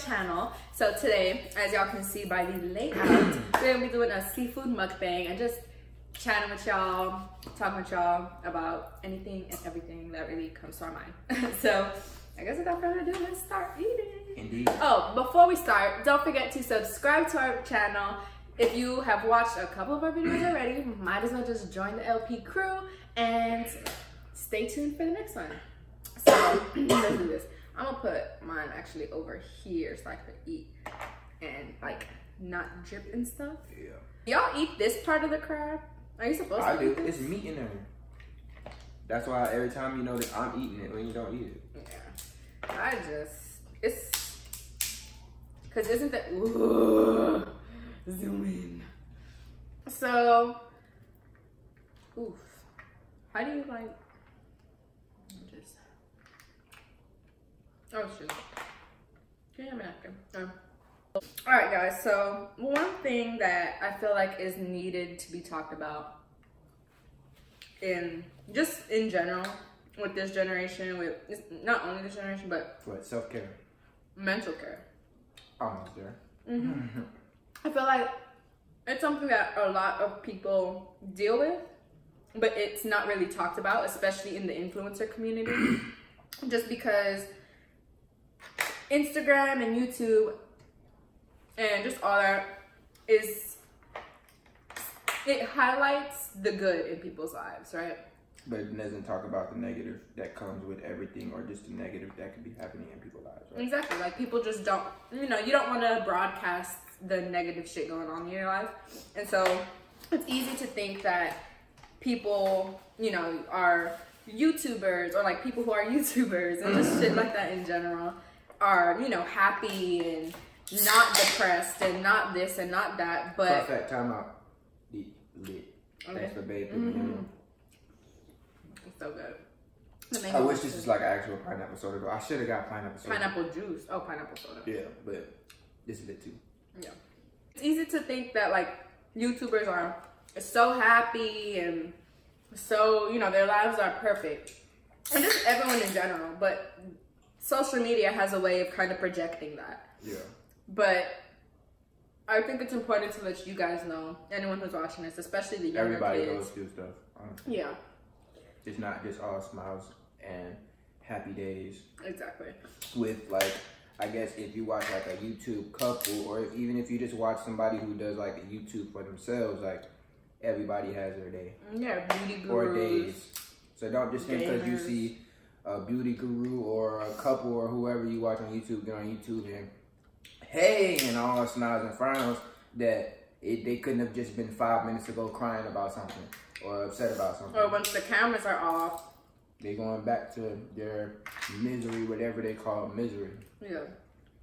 channel. So today, as y'all can see by the layout, we're gonna be doing a seafood mukbang and just chatting with y'all, talking with y'all about anything and everything that really comes to our mind. So I guess without further ado, let's start eating. Indeed. Oh, before we start, don't forget to subscribe to our channel. If you have watched a couple of our videos already, might as well just join the LP crew and stay tuned for the next one. So let's do this. I'm gonna put mine actually over here so I can eat and like not drip and stuff. Yeah. Y'all eat this part of the crab? Are you supposed to? I do. It's meat in there. That's why every time you notice I'm eating it when you don't eat it. Yeah. It's because isn't that ooh, zoom in. So oof. How do you like just oh shoot. Can you have a napkin? Alright guys, so one thing that I feel like is needed to be talked about in general with this generation, with not only this generation but What, self-care? Mental care. Almost there. I feel like it's something that a lot of people deal with, but it's not really talked about, especially in the influencer community. Just because Instagram and YouTube and just all that it highlights the good in people's lives, right? But it doesn't talk about the negative that comes with everything, or just the negative that could be happening in people's lives, right? Exactly. Like people just don't, you don't want to broadcast the negative shit going on in your life. And so it's easy to think that people, are YouTubers, or like people who are YouTubers and just shit like that in general are, happy and not depressed and not this and not that. But that time out. Lit. Okay. That's the baby. It's so good. I wish this was like actual pineapple soda though. I should have got pineapple soda. Pineapple juice. Oh, pineapple soda. Yeah, but this is it too. Yeah. It's easy to think that like YouTubers are so happy and so, their lives are perfect. And just everyone in general. But social media has a way of kind of projecting that. Yeah. But I think it's important to let you guys know, anyone who's watching this, especially the younger Everybody kids. goes through stuff, honestly. Yeah. It's not just all smiles and happy days. Exactly. With like, I guess if you watch like a YouTube couple, or even if you just watch somebody who does like a YouTube for themselves, like everybody has their day. Yeah, beauty gurus. Or days. So don't just think because you see a beauty guru or a couple or whoever you watch on YouTube, get on YouTube and hey, and all smiles and frowns, that they couldn't have just been 5 minutes ago crying about something or upset about something. Or once the cameras are off, they're going back to their misery, whatever they call misery. yeah,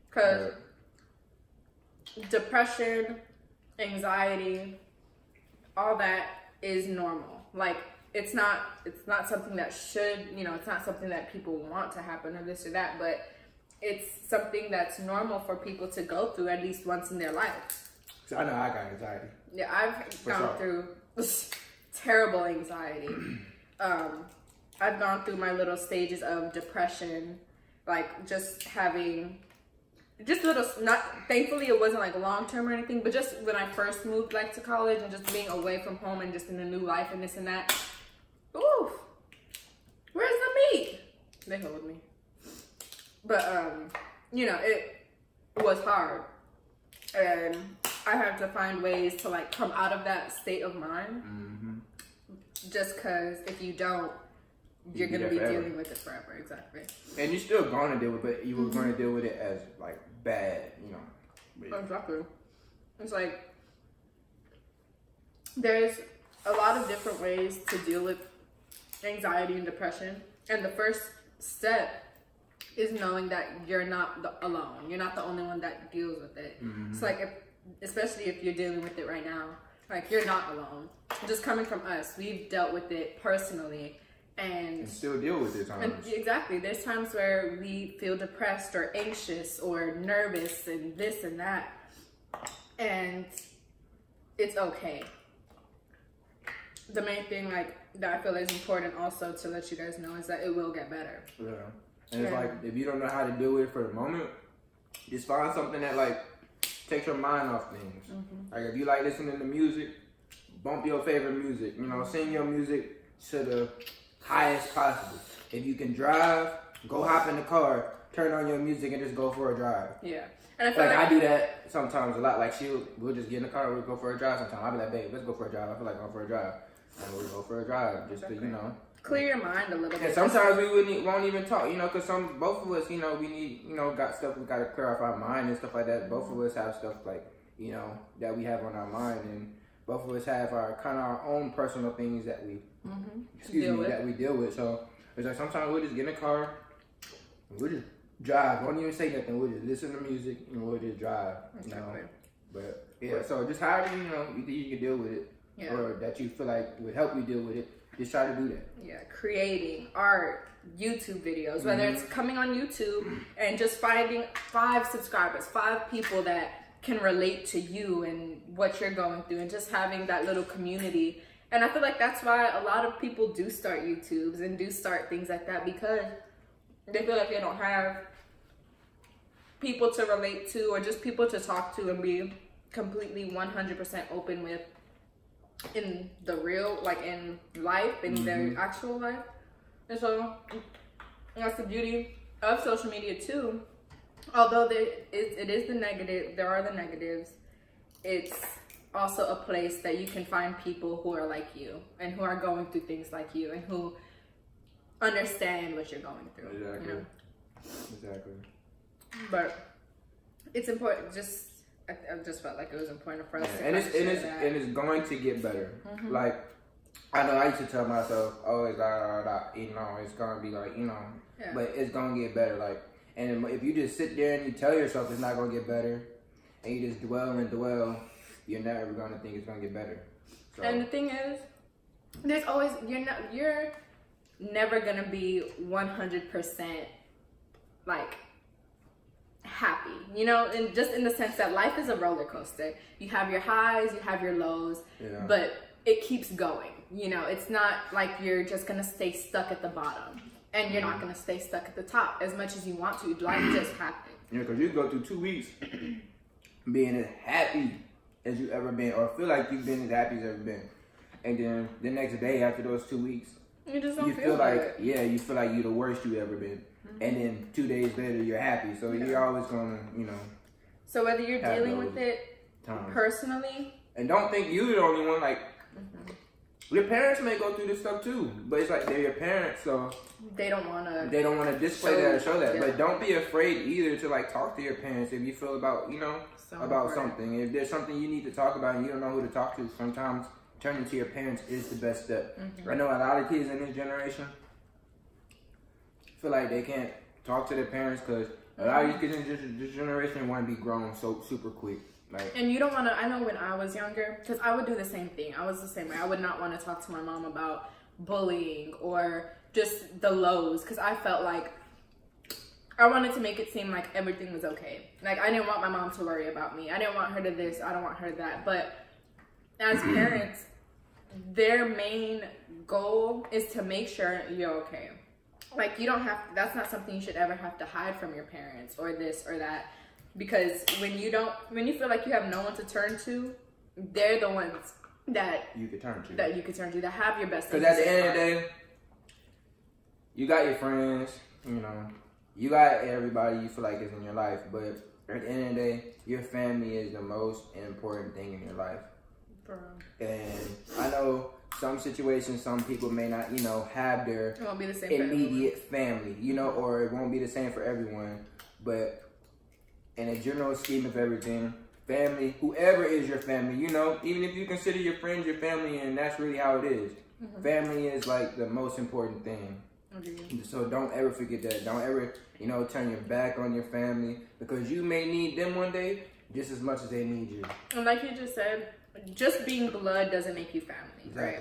because depression, anxiety, all that is normal. Like it's not something that should, it's not something that people want to happen or this or that, but it's something that's normal for people to go through at least once in their life. So I know I got anxiety. Yeah, I've gone through terrible anxiety. I've gone through my little stages of depression, like just having little, thankfully it wasn't like long-term or anything, but just when I first moved like to college and just being away from home and just in a new life and this and that. Ooh, where's the meat? They hold me. But, it was hard. And I had to find ways to, like, come out of that state of mind. Just because if you don't, you're going to be dealing with it forever. Exactly. And you're still going to deal with it, but you were going to deal with it as, like, bad, Exactly. It's like, there's a lot of different ways to deal with anxiety and depression. And the first step is knowing that you're not alone. You're not the only one that deals with it. It's like, especially if you're dealing with it right now, like you're not alone. Just coming from us, we've dealt with it personally and still deal with it sometimes. Exactly. There's times where we feel depressed or anxious or nervous and this and that. And it's okay. The main thing that I feel is important also to let you guys know is that it will get better. Yeah. And it's like, if you don't know how to deal with it for the moment, just find something that like takes your mind off things. Like if you like listening to music, bump your favorite music. You know, sing your music to the highest possible. If you can drive, go hop in the car, turn on your music, and just go for a drive. Yeah. And I feel like I do that sometimes a lot. Like we'll just get in the car, we'll go for a drive sometimes. I'll be like, babe, let's go for a drive. I feel like going for a drive. And we'll go for a drive just to, you know. Clear your mind a little bit. And sometimes we won't even talk, you know, because both of us, you know, we need, you know, got stuff we got to clear off our mind and stuff like that. Both of us have stuff like, you know, that we have on our mind, and both of us have our kind of our own personal things that we, that we deal with. So it's like sometimes we'll just get in the car, and we'll just drive. Won't even say nothing. We'll just listen to music and we'll just drive. You know, but yeah. So just however you know you can deal with it, or that you feel like would help you deal with it. Just try to do that. Yeah, creating art, YouTube videos, whether it's coming on YouTube and just finding 5 subscribers, 5 people that can relate to you and what you're going through, and just having that little community. And I feel like that's why a lot of people do start YouTubes and do start things like that, because they feel like they don't have people to relate to, or just people to talk to and be completely 100% open with in the real, like in life, in their actual life. And so that's the beauty of social media too. Although it is the negative, there are the negatives, it's also a place that you can find people who are like you and who are going through things like you and who understand what you're going through. Exactly. You know? Exactly. But it's important. I just felt like it was important for us to and it's going to get better. Like I know I used to tell myself, oh, it's you know, it's gonna be like, you know, but it's gonna get better. Like, and if you just sit there and you tell yourself it's not gonna get better, and you just dwell and dwell, you're never gonna think it's gonna get better. So. And the thing is, there's always you're never gonna be 100% like happy, you know, and just in the sense that life is a roller coaster. You have your highs, you have your lows, but it keeps going. You know, it's not like you're just gonna stay stuck at the bottom, and you're not gonna stay stuck at the top as much as you want to. Life just happens. Yeah, because you go through 2 weeks being as happy as you ever been, or feel like you've been as happy as ever been, and then the next day after those 2 weeks, you just don't feel like you feel like you're the worst you ever been. And then 2 days later, you're happy. So you're always gonna, you know. So whether you're dealing with it personally, and don't think you're the only one. Like your parents may go through this stuff too, but it's like they're your parents, so they don't wanna display that or show that. But don't be afraid either to like talk to your parents if you feel about, you know, about something. If there's something you need to talk about and you don't know who to talk to, sometimes turning to your parents is the best step. I know a lot of kids in this generation feel like they can't talk to their parents because a lot of these kids in this generation want to be grown so super quick. Like, and you don't want to, I know when I was younger, because I would do the same thing. I was the same way. I would not want to talk to my mom about bullying or just the lows, because I felt like I wanted to make it seem like everything was okay. Like, I didn't want my mom to worry about me. I didn't want her to this. I don't want her to that. But as parents, their main goal is to make sure you're okay. Like, you don't have, that's not something you should ever have to hide from your parents or this or that. Because when you feel like you have no one to turn to, they're the ones that you could turn to. That have your best interest. Because at the end of the day, you got your friends, you know, you got everybody you feel like is in your life. But at the end of the day, your family is the most important thing in your life. Bro. And I know some situations, some people may not, you know, have their immediate family, you know, or it won't be the same for everyone. But in a general scheme of everything, family, whoever is your family, you know, even if you consider your friends your family, and that's really how it is. Family is like the most important thing. So don't ever forget that. Don't ever, you know, turn your back on your family, because you may need them one day just as much as they need you. And like you just said, just being blood doesn't make you family, right?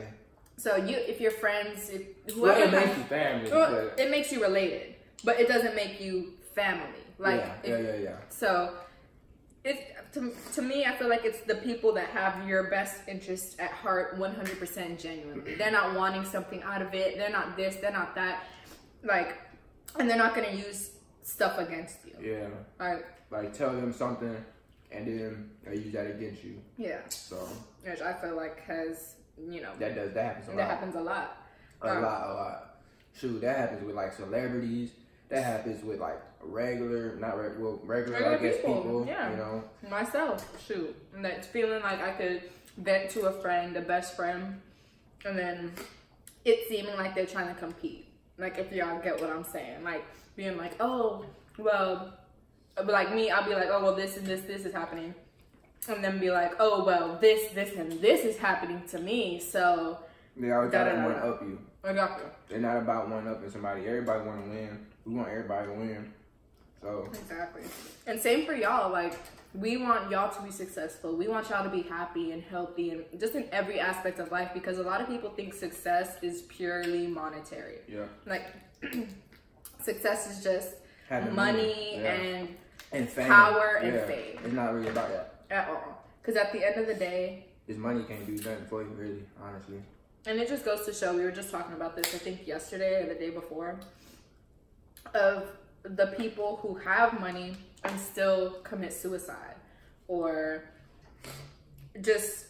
So if you're friends, whoever it makes you family, it makes you related, but it doesn't make you family. Like, So it's to me, I feel like it's the people that have your best interests at heart, 100% genuinely. They're not wanting something out of it. They're not this. They're not that. Like, and they're not gonna use stuff against you. Yeah. Like tell them something and then they use that against you. Yeah. So. Which I feel like has, you know. That happens a lot. That happens a lot. A lot. Shoot, that happens with like celebrities. That happens with like regular I guess people. Yeah. You know. Myself, shoot. And that's feeling like I could vent to a friend, a best friend, and then it seeming like they're trying to compete. Like, if y'all get what I'm saying. Like, being like, oh, well, like me, I'll be like, oh, well, this and this is happening. And then be like, oh, well, this, and this is happening to me, so. They always try to one-up you. Exactly. They're not about one-upping somebody. Everybody want to win. We want everybody to win. So. Exactly. And same for y'all. Like, we want y'all to be successful. We want y'all to be happy and healthy and just in every aspect of life, because a lot of people think success is purely monetary. Yeah. Like, success is just having money and fame. Power and fame. It's not really about that. At all. Because at the end of the day, this money can't do nothing for you, really, honestly. And it just goes to show, we were just talking about this, I think yesterday or the day before, of the people who have money and still commit suicide or just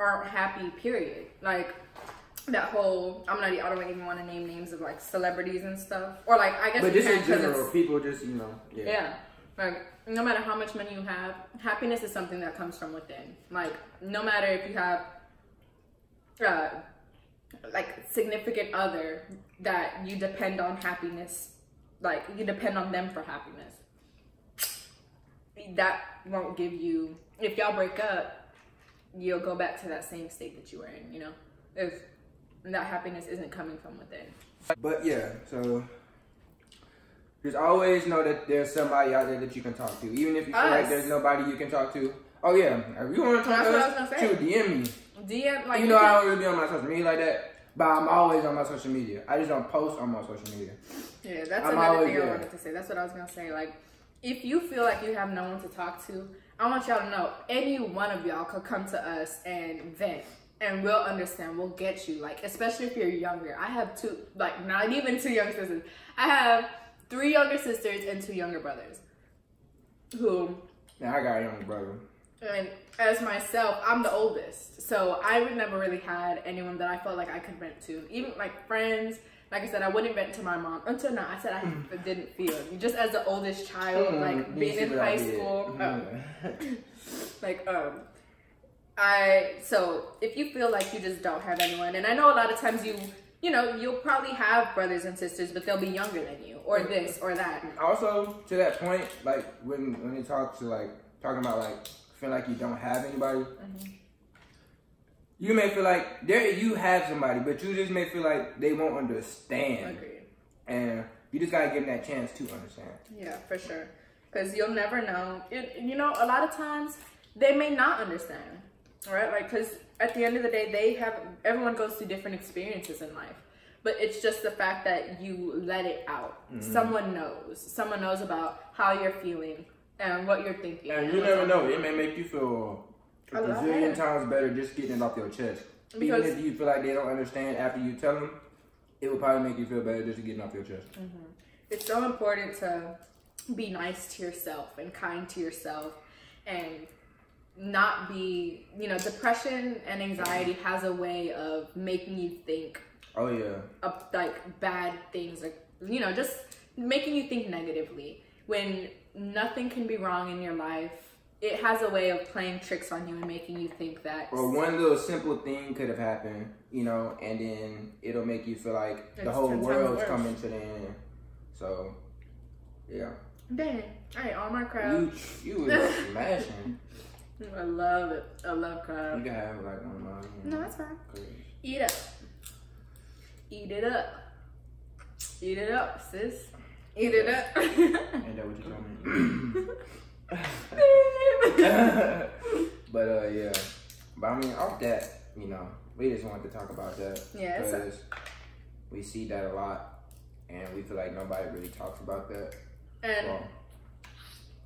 aren't happy, period. Like that whole, I don't even want to name names of like celebrities and stuff. Or like, I guess. But just in general, people just, you know. Yeah. Like, no matter how much money you have, happiness is something that comes from within. Like, no matter if you have, like, significant other that you depend on happiness, like, you depend on them for happiness. That won't give you, if y'all break up, you'll go back to that same state that you were in, you know? If that happiness isn't coming from within. But yeah, so just always know that there's somebody out there that you can talk to. Even if you feel like there's nobody you can talk to. Oh yeah, if you want to talk to us, DM me. DM, like, you know, I don't really be on my social media like that, but I'm always on my social media. I just don't post on my social media. Yeah, that's another thing I wanted to say. That's what I was going to say. Like, if you feel like you have no one to talk to, I want y'all to know, any one of y'all could come to us and vent. And we'll understand. We'll get you. Like, especially if you're younger. I have two, like, not even two young sisters. I have 3 younger sisters and 2 younger brothers. Who? Yeah, I got a younger brother. And as myself, I'm the oldest. So I would never really had anyone that I felt like I could vent to. Even, like, friends. Like I said, I wouldn't vent to my mom. Until now, I said I didn't feel it. Just as the oldest child, like, being in high school. So if you feel like you just don't have anyone, and I know a lot of times you know, you'll probably have brothers and sisters, but they'll be younger than you, or this, or that. Also, to that point, like, when you talk to, like, talking about, like, feel like you don't have anybody, you may feel like you have somebody, but you just may feel like they won't understand. Agreed. And you just gotta give them that chance to understand. Yeah, for sure. Because you'll never know. You know, a lot of times, they may not understand. Right? Like, because at the end of the day, everyone goes through different experiences in life. But it's just the fact that you let it out. Someone knows about how you're feeling and what you're thinking. And you never know. It may make you feel a zillion times better just getting it off your chest. Because even if you feel like they don't understand after you tell them, it will probably make you feel better just to get it off your chest. It's so important to be nice to yourself and kind to yourself and not be, you know, depression and anxiety has a way of making you think of like bad things, like, you know, just making you think negatively when nothing can be wrong in your life. It has a way of playing tricks on you and making you think that, or one little simple thing could have happened, you know, and then it'll make you feel like the whole world's coming to the end. So yeah, dang, I ate all my crab. You was smashing. I love it. I love crab. You can have like one of mine. No, that's fine. Eat up. Eat it up. Eat it up, sis. Eat it up. Ain't that what you told me? But yeah. But I mean, off that, you know, we just wanted to talk about that. Yeah. Because we see that a lot, and we feel like nobody really talks about that. And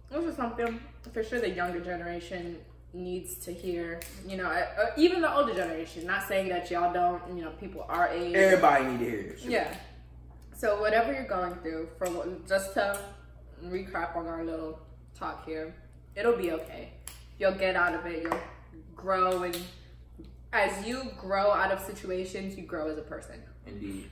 this is something for sure the younger generation needs to hear. You know, even the older generation. Not saying that y'all don't. You know, people our age. Everybody need to hear this shit. Yeah. So whatever you're going through, just to recap on our little talk here. It'll be okay. You'll get out of it. You'll grow, and as you grow out of situations, you grow as a person. Indeed.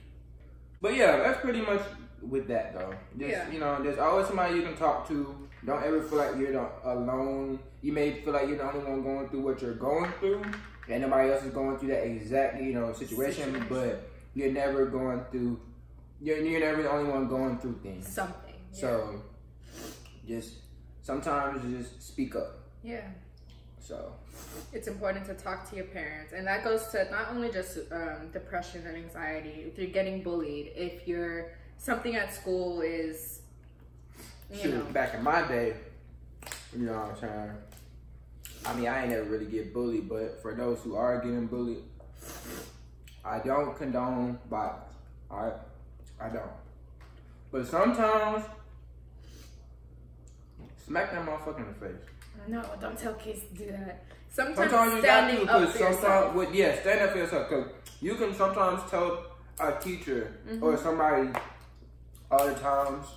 But yeah, that's pretty much with that though. Just, you know, there's always somebody you can talk to. Don't ever feel like you're alone. You may feel like you're the only one going through what you're going through, and nobody else is going through that exact, you know, situation. But you're never going through. You're never the only one going through things. Something. Yeah. So just sometimes just speak up. Yeah. So it's important to talk to your parents, and that goes to not only just depression and anxiety. If you're getting bullied, if you're something at school is, you know. Back in my day, you know what I'm saying? I mean, I ain't never really get bullied, but for those who are getting bullied, I don't condone violence. All right, I don't. But sometimes, smack that motherfucker in the face. No, don't tell kids to do that. Sometimes you got to, up for yourself. Stand up for yourself. Because you can sometimes tell a teacher or somebody all the times,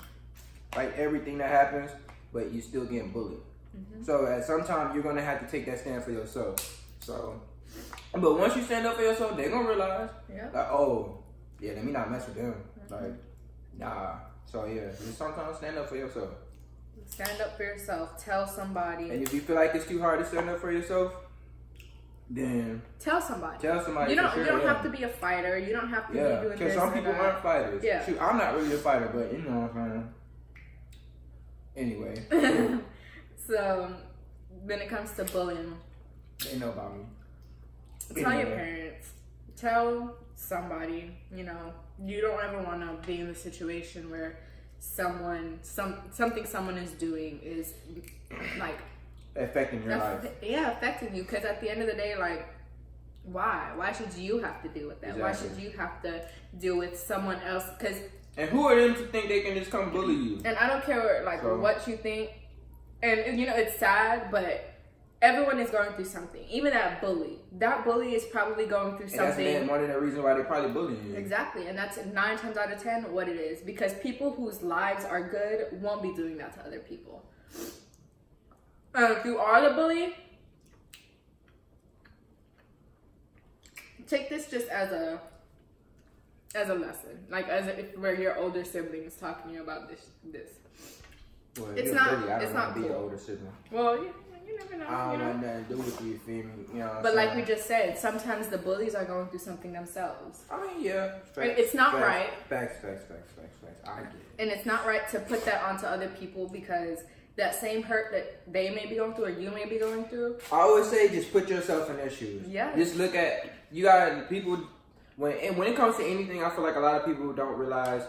like everything that happens, but you still getting bullied. So at some time, you're going to have to take that stand for yourself. So, but once you stand up for yourself, they're going to realize, like, oh, yeah, let me not mess with them. Like, nah. So yeah, just sometimes stand up for yourself. Stand up for yourself. Tell somebody. And if you feel like it's too hard to stand up for yourself, then tell somebody. Tell somebody. You don't have to be a fighter. You don't have to be doing this. Because some people aren't fighters. Yeah. Shoot, I'm not really a fighter, but you know what I'm saying. Anyway. So when it comes to bullying, they know about me. Tell your parents. Tell somebody. You know, you don't ever want to be in a situation where something someone is doing is like affecting your life. Yeah, affecting you. Because at the end of the day, like, why should you have to deal with that? Exactly. Why should you have to deal with someone else? And who are them to think they can just come bully you? And I don't care like what you think. And you know, it's sad, but everyone is going through something. Even that bully is probably going through something. And that's one of the reasons why they're probably bullying you. Exactly, and that's 9 times out of 10 what it is. Because people whose lives are good won't be doing that to other people. If you are the bully, take this just as a lesson, like if we're your older siblings talking to you about this. Well, it's not. Bully, it's not cool. Be an older sibling. Well, you never know. I don't want nothing to do with you, feel me? You know. But like we just said, sometimes the bullies are going through something themselves. I mean, yeah. Facts, it's not right. Facts. I get it. And it's not right to put that onto other people, because that same hurt that they may be going through or you may be going through. I always say, just put yourself in their shoes. Yeah. Just look at, you got people, when it comes to anything, I feel like a lot of people don't realize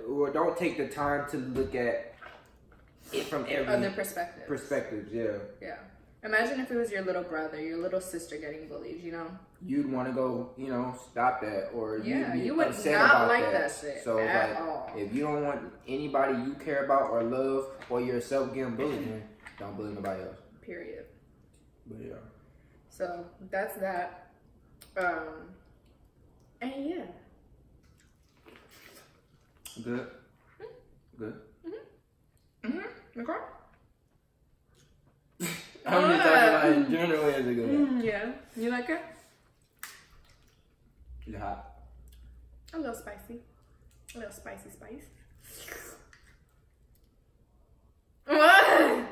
or don't take the time to look at it from every other perspectives. Yeah. Imagine if it was your little brother, your little sister getting bullied, you know? You'd want to go, you know, stop that, or you would not like that shit so at like, all. If you don't want anybody you care about or love or yourself getting bullied, then don't bully nobody else. Period. But yeah. So that's that. And yeah. Good. Good. Okay. I'm just talking about in general as it goes. Yeah. You like it? Is it hot? A little spicy. A little spicy spice. What?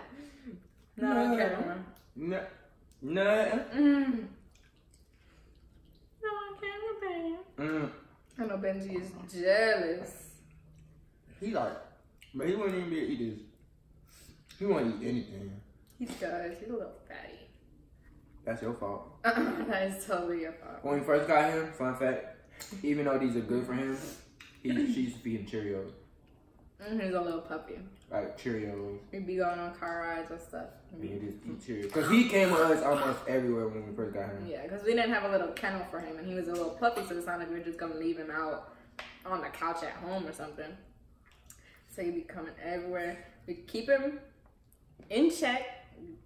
No, on camera. No. No on camera, babe. I know Benji is jealous. He like, but he wouldn't even be able to eat this. He won't eat anything. He does. He's a little fatty. That's your fault. That is totally your fault. When we first got him, fun fact, even though these are good for him, she used to feed him Cheerios. He's a little puppy. Like Cheerios. He'd be going on car rides and stuff. He just eat Cheerios. Because he came with us almost everywhere when we first got him. Yeah, because we didn't have a little kennel for him, and he was a little puppy, so it's not like we were just going to leave him out on the couch at home or something. So he'd be coming everywhere. We'd keep him in check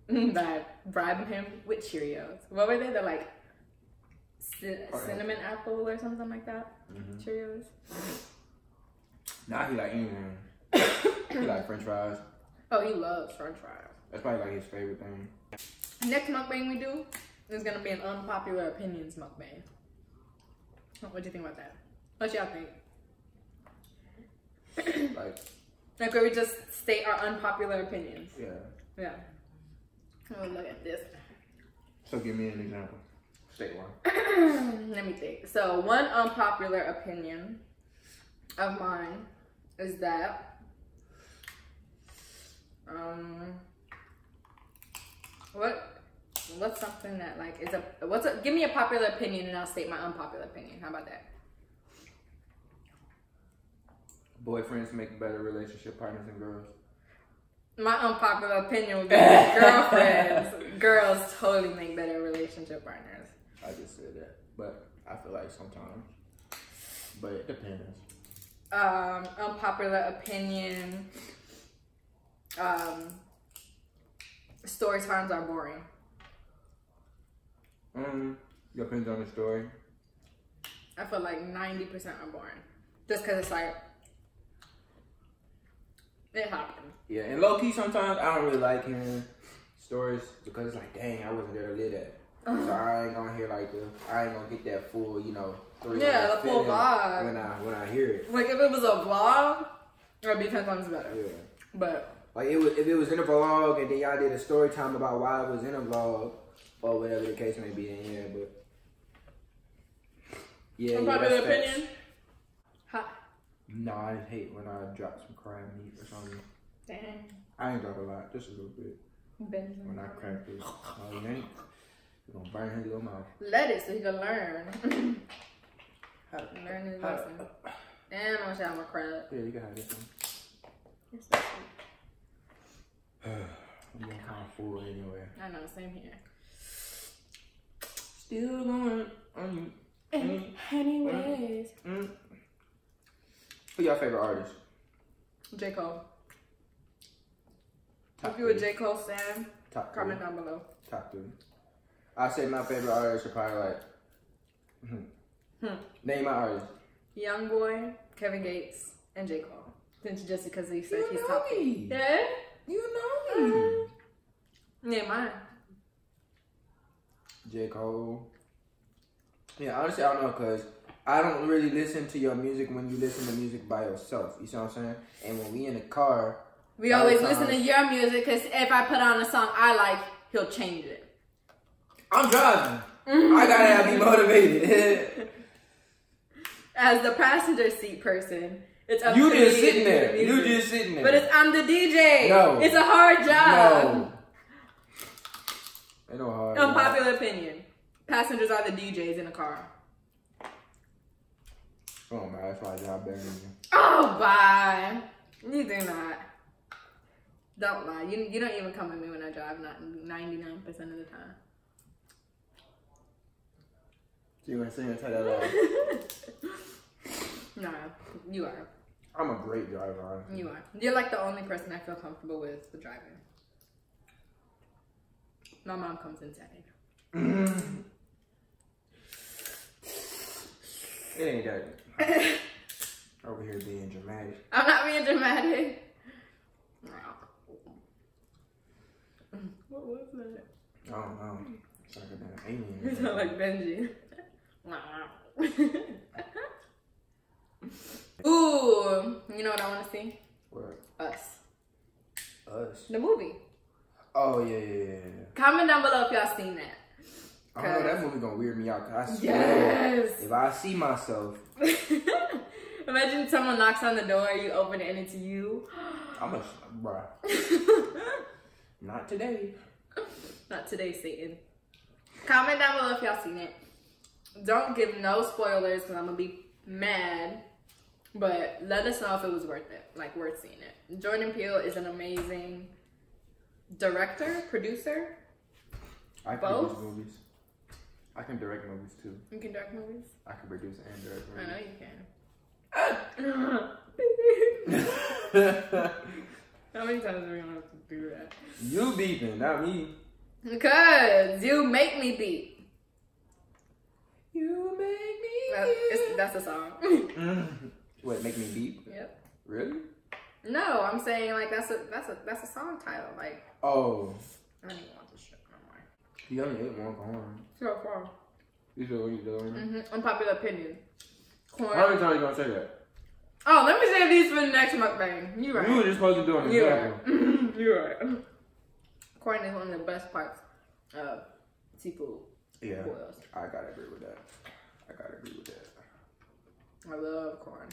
by bribing him with Cheerios. What were they? They're like cinnamon apple or something like that. Cheerios. Now he like anything. He like French fries. Oh, he loves French fries. That's probably like his favorite thing. Next mukbang we do is gonna be an unpopular opinions mukbang. What do you think about that? What y'all think? Like where we just state our unpopular opinions. Yeah. Yeah. Oh, look at this. So give me an example. State one. Let me think. So one unpopular opinion of mine is that what's something that like is give me a popular opinion and I'll state my unpopular opinion. How about that? Boyfriends make better relationship partners than girls. My unpopular opinion would be that girlfriends. Girls totally make better relationship partners. I just said that, but I feel like sometimes. But it depends. Unpopular opinion. Story times are boring. Depends on the story. I feel like 90% are boring. Just because it's like, it happens. Yeah, and low key sometimes I don't really like hearing stories because it's like, dang, I wasn't there to live that. So I ain't gonna hear like I ain't gonna get that full, the full vibe when I hear it. Like if it was a vlog, it would be 10 times better. Yeah. But like if it was in a vlog and then y'all did a story time about why it was in a vlog or whatever the case may be, then yeah, but yeah. Unpopular opinion. Hot. No, I hate when I drop some crab meat or something. Dang. I ain't drop a lot, just a little bit. When I crack it, no, you ain't. You're gonna burn his little mouth. Let it so he can learn. Learn his lesson. And I'm gonna shout my crab. Yeah, you can have this one. You're so sweet. I'm getting kind of full anyway. I know, same here. Still going on you. Anyways. Who your favorite artist? J. Cole. Top if you a three. J. Cole fan, Top comment three. down below. Top 3. I say my favorite artists are probably like. Name my artist. Youngboy, Kevin Gates, and J. Cole. Since just because he said he's top. Me. Yeah? You know me. Yeah, mine. J. Cole. Yeah, honestly, I don't know, because I don't really listen to your music when you listen to music by yourself. You see what I'm saying? And when we in the car, we always listen to your music, because if I put on a song I like, he'll change it. I'm driving. I gotta be motivated. As the passenger seat person, it's up you to just me sitting to do there. the You music. just sitting there. But I'm the DJ. No. It's a hard job. No. Ain't no hard. Unpopular opinion. Passengers are the DJs in a car. Oh man, that's my job better than you. Oh, bye. You do not. Don't lie. You don't even come with me when I drive, not 99% of the time. So you gonna sing and tell that lie? No, you are. I'm a great driver, honestly. You are. You're like the only person I feel comfortable with driving. My mom comes inside. It ain't that. Over here being dramatic. I'm not being dramatic. What was that? I don't know. It's like a damn alien. You sound like Benji. Ooh, you know what I want to see? What? Us. Us? The movie. Oh, yeah. Comment down below if y'all seen that. I know that movie gonna weird me out, cause I swear, Yes. if I see myself, imagine someone knocks on the door, you open it, and it's you. I'm a bruh. Not today. Not today, Satan. Comment down below if y'all seen it. Don't give no spoilers, because I'm gonna be mad. But let us know if it was worth it, like worth seeing it. Jordan Peele is an amazing director, producer. I can Both? produce movies. I can direct movies too. You can direct movies? I can produce and direct I know movies. you can. How many times are we gonna have to do that? You beeping, not me. Because you make me beat. You make me. That's a song. What, make me beep? Yep. Really? No, I'm saying like that's a song title. Like, oh, I don't even want this shit no more. You only ate one corn. So far. You said what you doing? Unpopular opinion. Corn. How many times you gonna say that? Oh, let me save these for the next mukbang. You right. You were just supposed to do an example. You're right. Corn is one of the best parts of seafood. Yeah, boils. I gotta agree with that. I love corn.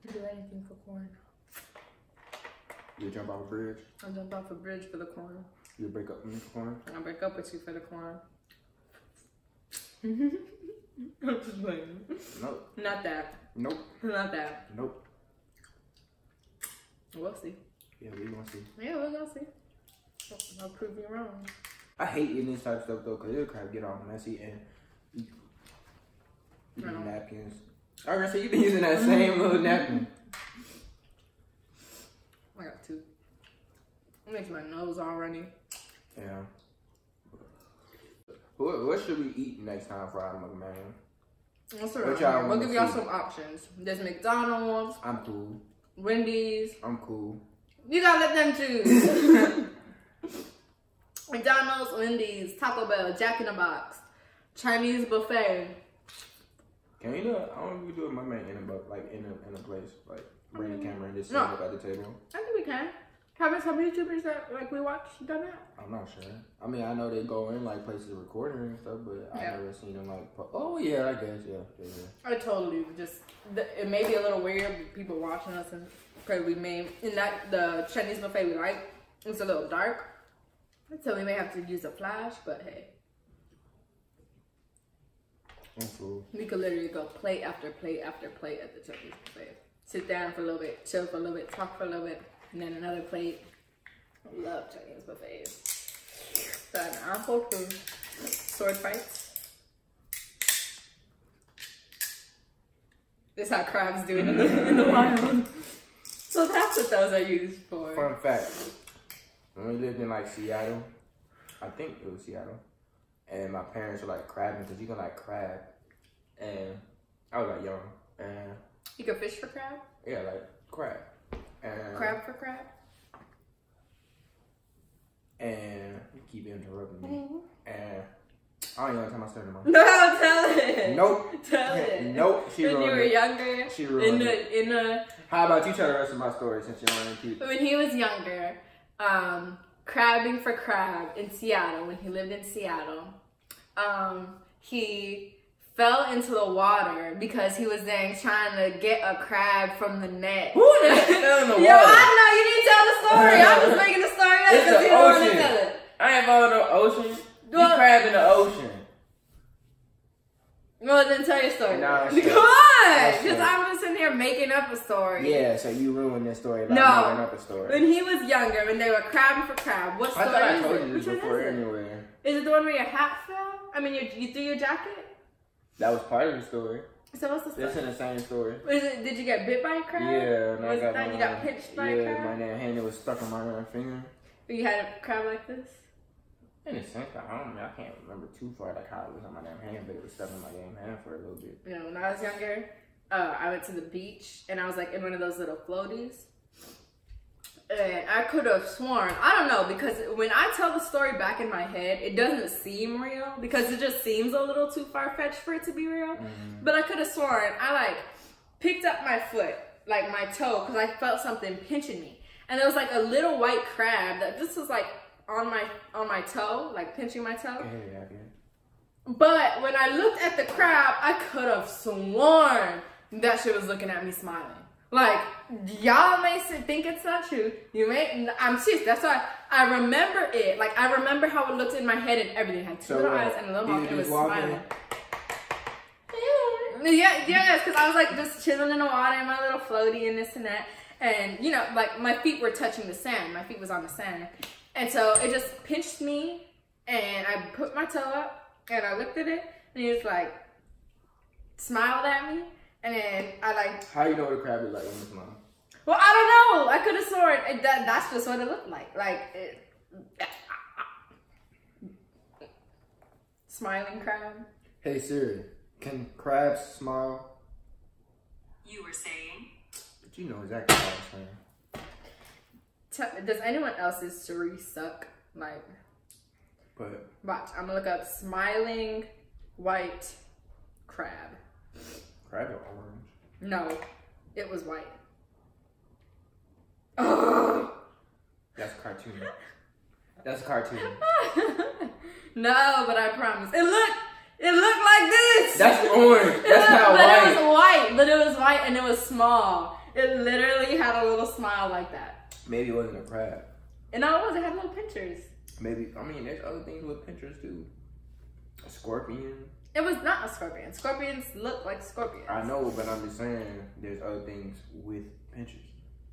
You do anything for corn. You jump off a bridge? I'll jump off a bridge for the corn. You break up with me for corn? I'll break up with you for the corn. I'm just playing. Nope. Not that. Nope. Not that. Nope. We'll see. Yeah, we're gonna see. Yeah, we're gonna see. I'll prove you wrong. I hate eating this type of stuff though, because it'll kind of get all messy and you need napkins. I was gonna say, you've been using that same little napkin. I got two. It makes my nose all runny. Yeah. What should we eat next time for our mukbang? What's around? We'll give y'all some options. There's McDonald's. I'm cool. Wendy's. I'm cool. You gotta let them choose. McDonald's, Wendy's, Taco Bell, Jack in the Box, Chinese buffet. Can you do it? I want to do a mukbang in a place, like bring the camera and just sit up at the table. I think we can. Have some YouTubers that like we watch done that? I'm not sure. I mean, I know they go in like places recording and stuff, but I've never seen them like. Oh yeah, I guess yeah. I totally just. It may be a little weird with people watching us, and because we may in that the Chinese buffet we like, it's a little dark, so we may have to use a flash. But hey, I'm cool. We could literally go plate after plate after plate at the Chinese buffet. Sit down for a little bit, chill for a little bit, talk for a little bit. And then another plate. I love Chinese buffets. So I'm full crew. Sword fights. This is how crabs do it in the wild. So that's what those are used for. Fun fact. When we lived in like Seattle, I think it was Seattle, and my parents were like crabbing because you can like crab. And I was like young. And you can fish for crab? Yeah, like crab. And crab for crab? And you keep interrupting me. And I don't even tell my story anymore. No, tell it. Nope. Tell it. Nope. She when you were younger. She ruined it. How about you tell the rest of my story since you want to keep? When he was younger, crabbing for crab in Seattle, when he lived in Seattle, he fell into the water because he was then trying to get a crab from the net. Who fell in the water? Yo, I know, you need to tell the story. I'm just making the story up because you don't want to tell it. I ain't falling in the ocean. You crab in the ocean. Well, then tell your story. Nah, come on! Because I'm just sitting here making up a story. Yeah, so you ruined this story by making up a story. When he was younger, when they were crabbing for crab, what story I thought I told is you this before anyway. Is it the one where your hat fell? I mean, you threw your jacket? That was part of the story. So what's the story? It's in the same story. Did you get bit by a crab? Yeah. You got pinched by a crab? Yeah, my damn hand was stuck on my finger. You had a crab like this? In a sense, I can't remember too far like how it was on my damn hand, but it was stuck in my damn hand for a little bit. You know, when I was younger, I went to the beach and I was like in one of those little floaties. And I could have sworn, I don't know, because when I tell the story back in my head, it doesn't seem real because it just seems a little too far-fetched for it to be real. But I could have sworn I like picked up my foot, like my toe, because I felt something pinching me. And there was like a little white crab that just was like on my toe, like pinching my toe. Yeah. But when I looked at the crab, I could have sworn that shit was looking at me smiling. Like, y'all may think it's not true. I'm serious. That's why I remember it. Like, I remember how it looked in my head and everything. It had two little eyes and a little mouth. It was smiling. Yeah, because I was like just chilling in the water in my little floaty and this and that. And, you know, like my feet were touching the sand. My feet was on the sand. And so it just pinched me and I put my toe up and I looked at it and he was like, smiled at me. And then I like... How you know what a crab is like when it's smile? Well, I don't know. I could have sworn that's just what it looked like. Like, smiling crab. Hey Siri, can crabs smile? You were saying? But you know exactly what I'm saying. Does anyone else's cerise suck? Like, But watch. I'm gonna look up smiling white crab. crab or orange? No, it was white. Oh. That's cartoon. That's cartoon. No, but I promise. It looked like this. That's orange. That's not white. It was white, but it was white and it was small. It literally had a little smile like that. Maybe it wasn't a crab. And no, it was. It had little pinchers. Maybe, I mean, there's other things with pinchers too. A scorpion. It was not a scorpion. Scorpions look like scorpions. I know, but I'm just saying there's other things with pinchers.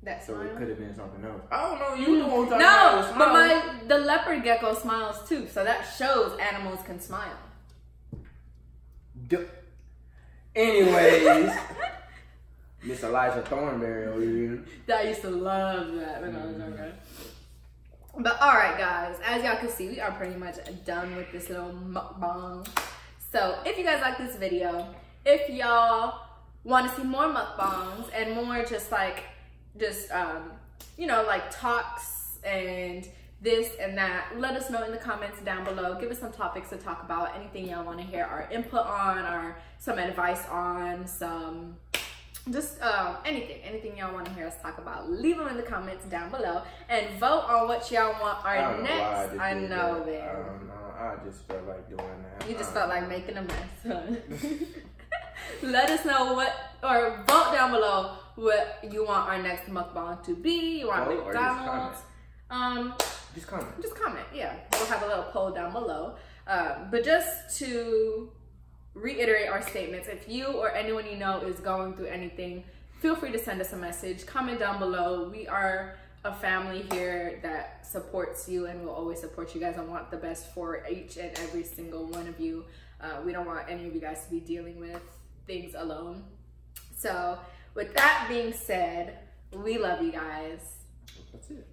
That So smile? it could have been something else. I don't know. You know what I'm talking about. No, but the leopard gecko smiles too. So that shows animals can smile. Anyways, Miss Elijah Thornberry over here. I used to love that when I was younger. But alright guys, as y'all can see, we are pretty much done with this little mukbang. So if you guys like this video, if y'all want to see more mukbangs and more you know, like talks and this and that, let us know in the comments down below. Give us some topics to talk about, anything y'all want to hear our input on, or some advice on, some just anything y'all want to hear us talk about. Leave them in the comments down below and vote on what y'all want our next. I know that. I don't know. I just felt like doing that. You just felt like making a mess, huh? Let us know or vote down below what you want our next mukbang to be. You want McDonald's? Just comment. Just comment, yeah. We'll have a little poll down below. But just to reiterate our statements, if you or anyone you know is going through anything, feel free to send us a message. Comment down below. We are a family here that supports you and will always support you guys. I want the best for each and every single one of you. We don't want any of you guys to be dealing with things alone. So with that being said, we love you guys. That's it.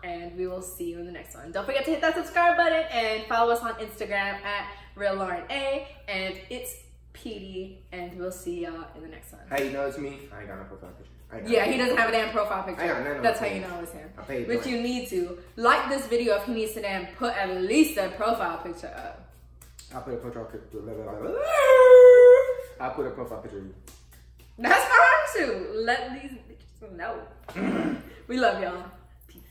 And we will see you in the next one. Don't forget to hit that subscribe button and follow us on Instagram at RealLaurenA, and it's PD, and we'll see y'all in the next one. How you know it's me? I ain't got no profile picture. Yeah, he doesn't have a damn profile picture. I got none of That's those how you things. know it's him. I paid But you need to like this video if he needs to then put at least a profile picture up. I'll put a profile picture. I'll put a profile picture of you. That's hard to let these bitches know. We love y'all. Peace.